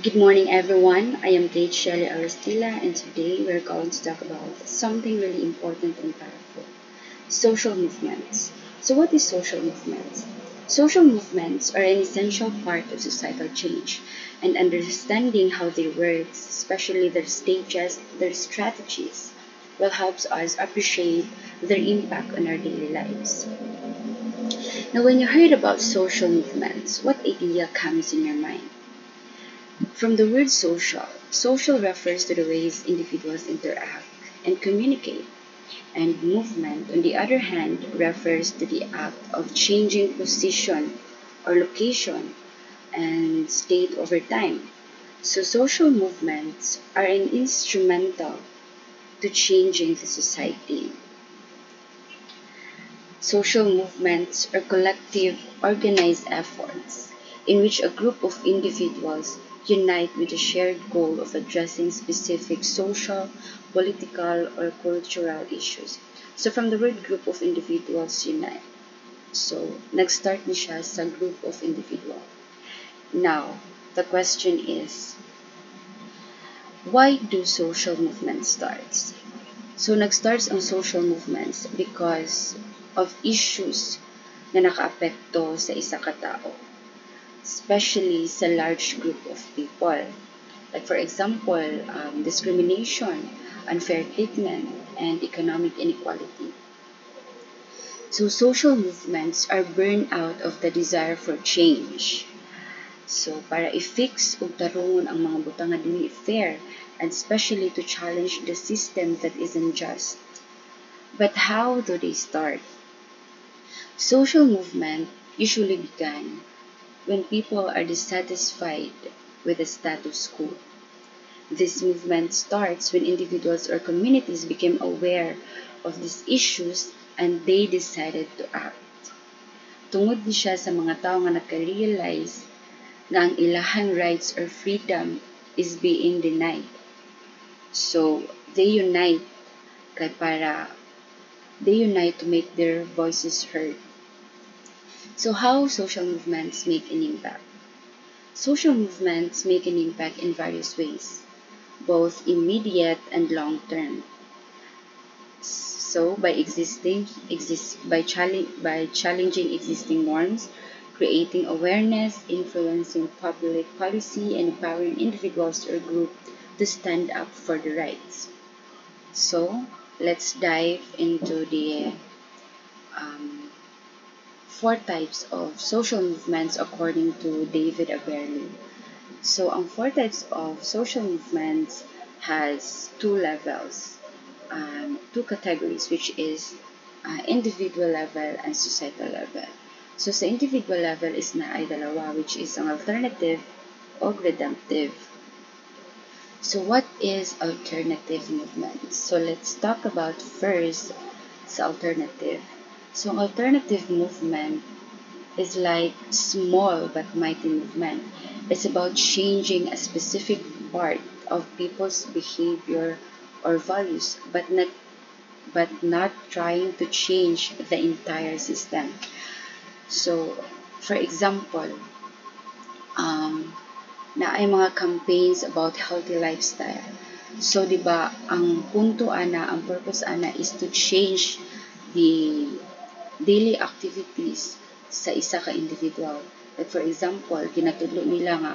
Good morning, everyone. I am Kate Shelley Aristila, and today we're going to talk about something really important and powerful: social movements. So, what is social movements? Social movements are an essential part of societal change, and understanding how they work, especially their stages, their strategies, will help us appreciate their impact on our daily lives. Now, when you heard about social movements, what idea comes in your mind? From the word social, social refers to the ways individuals interact and communicate, and movement, on the other hand, refers to the act of changing position or location and state over time. So, social movements are an instrumental to changing the society. Social movements are collective, organized efforts in which a group of individuals unite with the shared goal of addressing specific social, political, or cultural issues. So from the word group of individuals unite. So nag-start ni siya sa group of individual. Now, the question is, why do social movements start? So nag-starts ang social movements because of issues na nakaapekto sa isa ka tao, especially sa large group of people. Like for example, discrimination, unfair treatment, and economic inequality. So social movements are born out of the desire for change. So para i-fix ug tarungon ang mga butang nga dili fair, and especially to challenge the system that isn't just. But how do they start? Social movement usually began when people are dissatisfied with the status quo. This movement starts when individuals or communities became aware of these issues and they decided to act. Tungod ni siya sa mga tao nga nagka-realize na ang ilahang rights or freedom is being denied. So, they unite to make their voices heard. So how social movements make an impact? Social movements make an impact in various ways, both immediate and long term. So by challenging existing norms, creating awareness, influencing public policy, and empowering individuals or groups to stand up for their rights. So let's dive into the um, four types of social movements according to David Aberlin. So, ang four types of social movements has two levels, two categories, which is individual level and societal level. So, sa individual level is na ay dalawa, which is ang alternative o redemptive. So, what is alternative movement? So, let's talk about first sa alternative. So, alternative movement is like small but mighty movement. It's about changing a specific part of people's behavior or values, but not trying to change the entire system. So, for example, na ay mga campaigns about healthy lifestyle. So, di ba, ang punto ana, ang purpose ana is to change the daily activities sa isa ka individual. Like for example, ginatudlo nila nga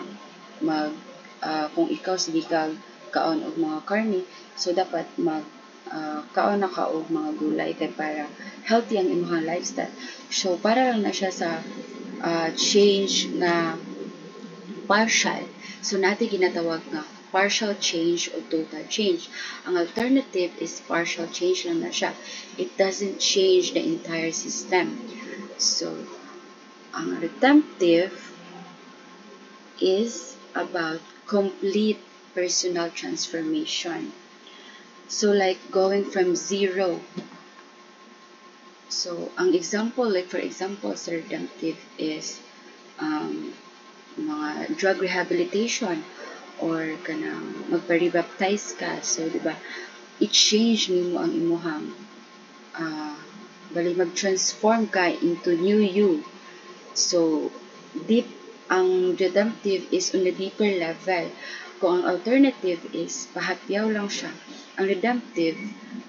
kung ikaw sige ka kaon og mga karne, so dapat kaon na ka og mga gulay kay para healthy ang imong lifestyle. So para lang na siya sa change na partial. So natin ginatawag nga partial change o total change. Ang alternative is partial change lang na siya. It doesn't change the entire system. So, ang redemptive is about complete personal transformation. So, like going from zero. So, ang example, like for example, sa redemptive is mga drug rehabilitation or kanang magpa-rebaptize ka. So, di ba, i-change nimo ang imuhang bali mag-transform ka into new you. So, deep Ang redemptive is on a deeper level. Kung ang alternative is pahapyaw lang siya, ang redemptive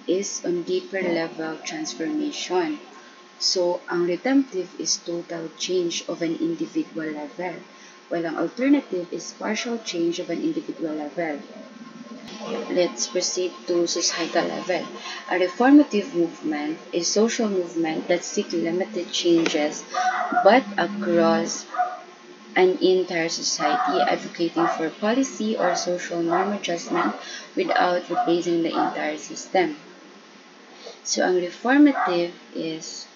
is on deeper level transformation. So, ang redemptive is total change of an individual level, while ang alternative is partial change of an individual level. Let's proceed to societal level. A reformative movement is social movement that seek limited changes but across an entire society, advocating for policy or social norm adjustment without replacing the entire system. So, ang reformative is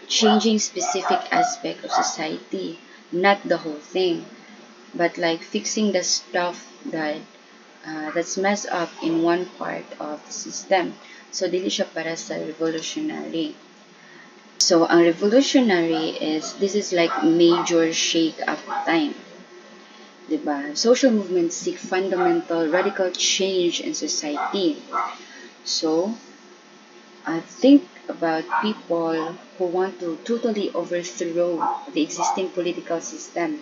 changing specific aspect of society, not the whole thing, but like fixing the stuff that's messed up in one part of the system. So, dili siya para sa revolutionary. So, ang revolutionary this is like major shake-up time. Diba? Social movements seek fundamental, radical change in society. So, I think about people who want to totally overthrow the existing political system.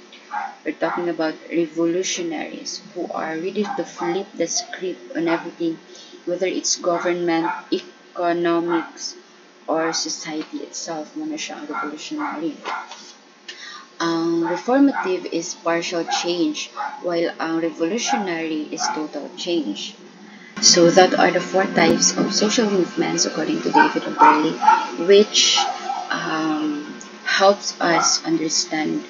We're talking about revolutionaries who are ready to flip the script on everything, whether it's government, economics, or society itself. Muna siya ang revolutionary. Ang reformative is partial change, while ang revolutionary is total change. So that are the four types of social movements according to David Oberle, which helps us understand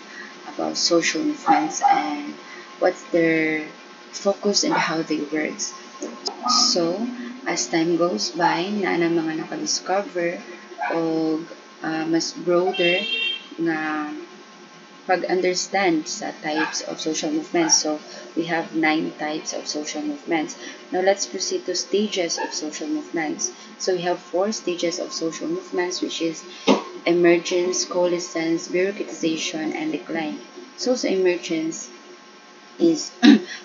about social movements and what's their focus and how they work. So, as time goes by, na mga nakadiscover o mas broader na pag-understand sa types of social movements. So, we have 9 types of social movements. Now, let's proceed to stages of social movements. So, we have 4 stages of social movements, which is emergence, coalescence, bureaucratization, and decline. So, sa emergence is,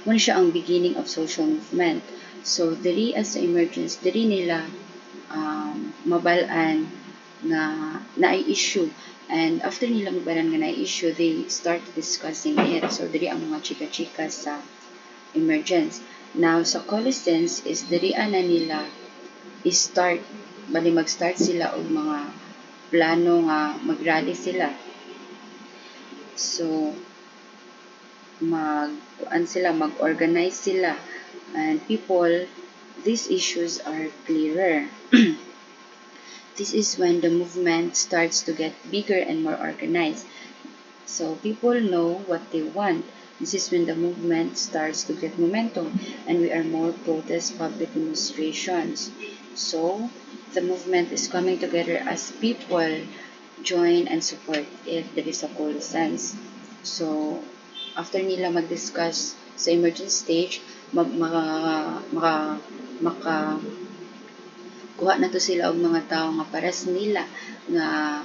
muna siya ang beginning of social movement. So, diri as sa emergence, diri nila mabalaan na issue. And after nila mabalaan nga na-issue, they start discussing it. So, diri ang mga chika-chika sa emergence. Now, sa coalescence is diri na nila i-start, bali mag-start sila og mga plano nga mag-rally sila. So, mag-organize sila. And people, these issues are clearer. This is when the movement starts to get bigger and more organized. So people know what they want. This is when the movement starts to get momentum and we are more protest public demonstrations. So the movement is coming together as people join and support it. There is a coalescence. So after nila mag-discuss sa emergent stage, kuha na to sila og mga tao nga pares nila nga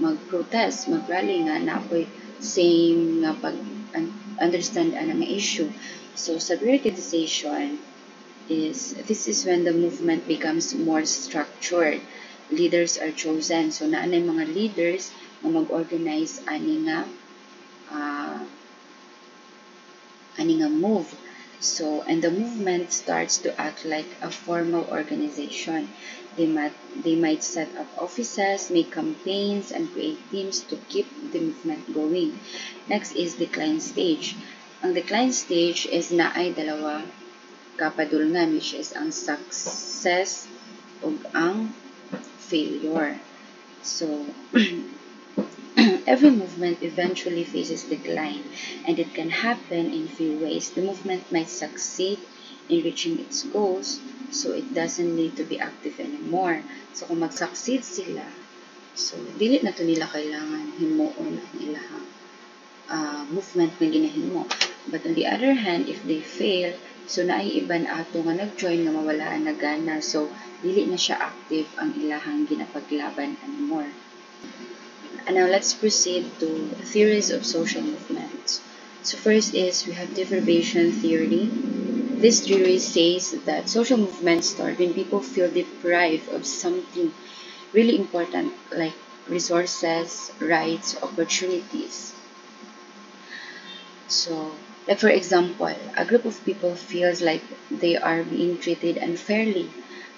mag-protest, mag-rally nga napoy same nga pag-understand ana nga issue. So, sa bureaucratization this is when the movement becomes more structured. Leaders are chosen. So, naanay mga leaders nga mag-organize ani nga move. So, and the movement starts to act like a formal organization. They might set up offices, make campaigns, and create teams to keep the movement going. Next is decline stage. Ang decline stage is naay dalawa kapadulngan, which is ang success ug ang failure. So, every movement eventually faces decline, and it can happen in few ways. The movement might succeed in reaching its goals, so it doesn't need to be active anymore. So, kung mag-succeed sila, so, dili na to nila kailangan himuon ang ilang movement na ginahimo. But on the other hand, if they fail, so naay iban ato nga nag-join nga mawalaan na gana, so dili na siya active ang ilahang ginapaglaban anymore. And now let's proceed to theories of social movements. So first is we have deprivation theory. This theory says that social movements start when people feel deprived of something really important like resources, rights, opportunities. So, like for example, a group of people feels like they are being treated unfairly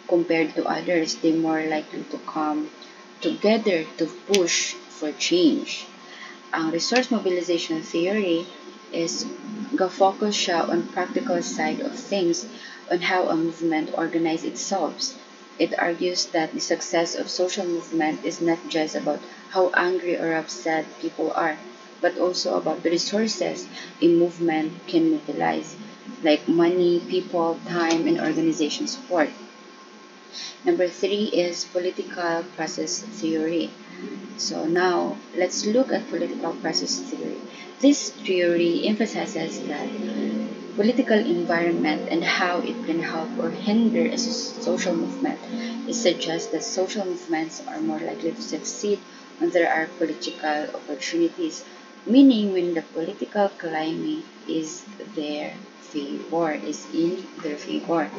compared to others. They're more likely to come together to push for change. Ang resource mobilization theory is ga-focus siya on practical side of things, on how a movement organizes itself. It argues that the success of social movement is not just about how angry or upset people are, but also about the resources a movement can mobilize, like money, people, time, and organization support. Number three is political process theory. So now, let's look at political process theory. This theory emphasizes that political environment and how it can help or hinder a social movement. It suggests that social movements are more likely to succeed when there are political opportunities, meaning when the political climate is in their favor.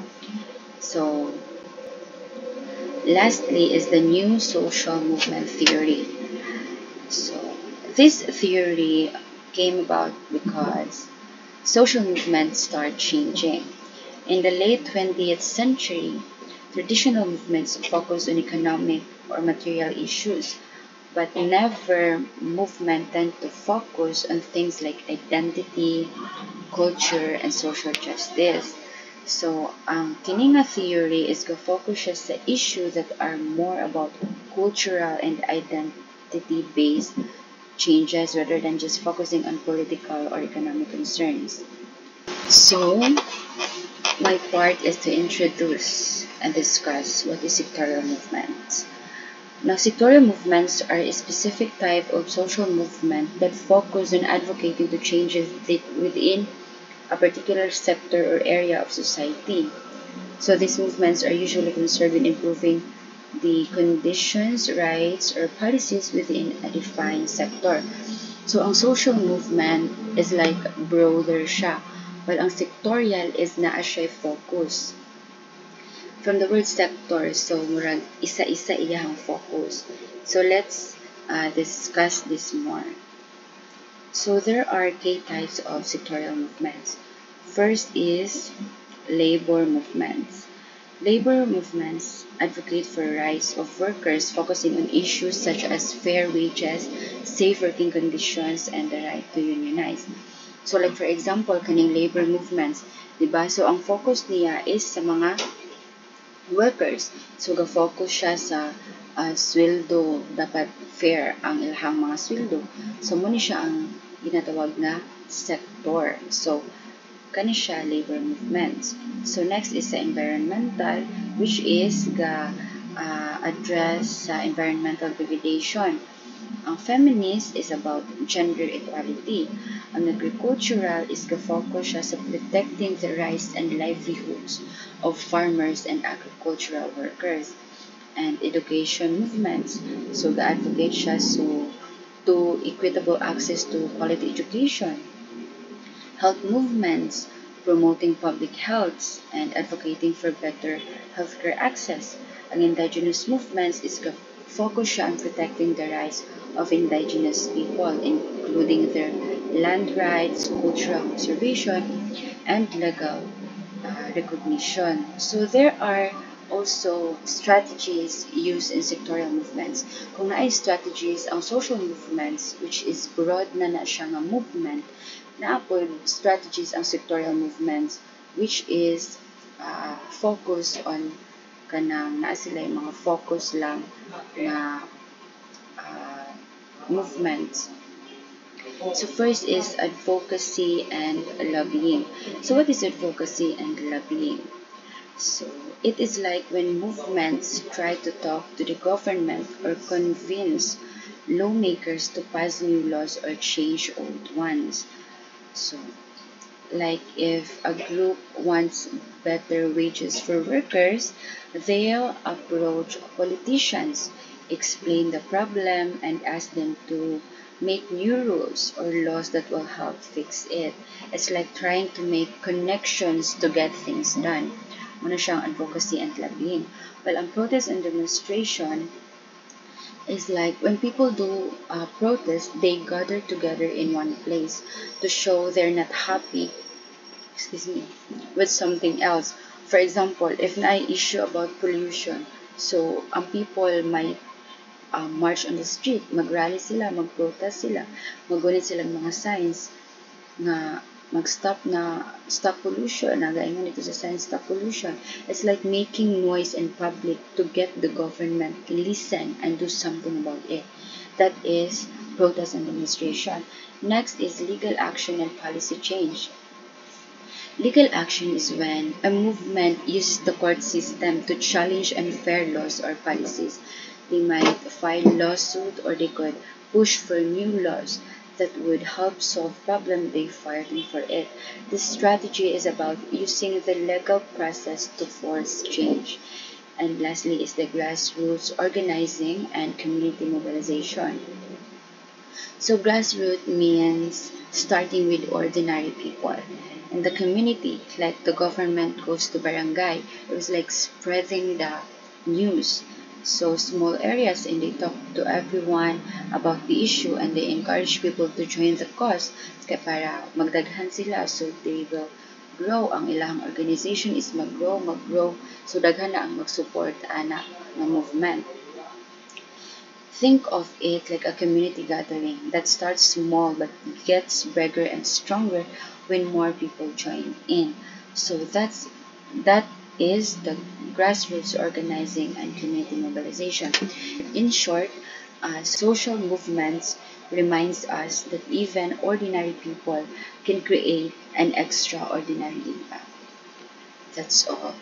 So lastly is the new social movement theory. So this theory came about because social movements start changing. In the late 20th century, traditional movements focused on economic or material issues, but never movement tend to focus on things like identity, culture, and social justice. So, ang kini nga theory is ga-focus siya sa issue that are more about cultural and identity-based changes rather than just focusing on political or economic concerns. So, my part is to introduce and discuss what is sectorial movement. Now, sectorial movements are a specific type of social movement that focus on advocating to changes within a particular sector or area of society. So these movements are usually concerned with improving the conditions, rights, or policies within a defined sector. So ang social movement is like broader siya, while ang sectorial is naa siya focus. From the word sector, so murag isa-isa iyahang focus. So let's discuss this more. So there are key types of sectorial movements. First is labor movements. Labor movements advocate for rights of workers, focusing on issues such as fair wages, safe working conditions, and the right to unionize. So like for example, kaning labor movements, diba? So ang focus niya is sa mga workers. So ga-focus siya sa sweldo, dapat fair ang ilahang mga sweldo. So muna siya ang ginatawag na sector. So kani siya labor movements. So next is sa environmental, which is address sa environmental degradation. Ang feminist is about gender equality. Ang agricultural is ga-focus siya sa protecting the rights and livelihoods of farmers and agricultural workers. And education movements, so ga-advocate siya to equitable access to quality education. Health movements, promoting public health and advocating for better healthcare access. Ang indigenous movements is focus siya on protecting the rights of indigenous people, including their land rights, cultural conservation, and legal recognition. So there are also strategies used in sectorial movements. Kung naay strategies ang social movements, which is broad na siya nga movement, naapod strategies ang sectorial movements, which is focus on kanang naa sila yung mga focus lang na movements. So first is advocacy and lobbying. So what is advocacy and lobbying? So it is like when movements try to talk to the government or convince lawmakers to pass new laws or change old ones. So like if a group wants better wages for workers, they'll approach politicians, explain the problem, and ask them to make new rules or laws that will help fix it. It's like trying to make connections to get things done. Muna siyang advocacy and lobbying. Well, ang protest and demonstration It's like when people do protest, they gather together in one place to show they're not happy, excuse me, with something else. For example, if na issue about pollution, so ang people might march on the street, mag-rally sila, mag-protest sila, magunit silang mga signs na mag-stop na stop pollution, na gaingon dito sa sign stop pollution. It's like making noise in public to get the government to listen and do something about it. That is protest and demonstration. Next is legal action and policy change. Legal action is when a movement uses the court system to challenge unfair laws or policies. They might file lawsuit or they could push for new laws that would help solve problems they fighting for it. This strategy is about using the legal process to force change. And lastly is the grassroots organizing and community mobilization. So grassroots means starting with ordinary people. In the community, like the government goes to barangay, it was like spreading the news. So small areas and they talk to everyone about the issue and they encourage people to join the cause kaya para magdaghan sila so they will grow. Ang ilang organization is mag-grow. So daghan na ang mag-support ana ng movement. Think of it like a community gathering that starts small but gets bigger and stronger when more people join in. So that is the grassroots organizing and community mobilization. In short, social movements reminds us that even ordinary people can create an extraordinary impact. That's all.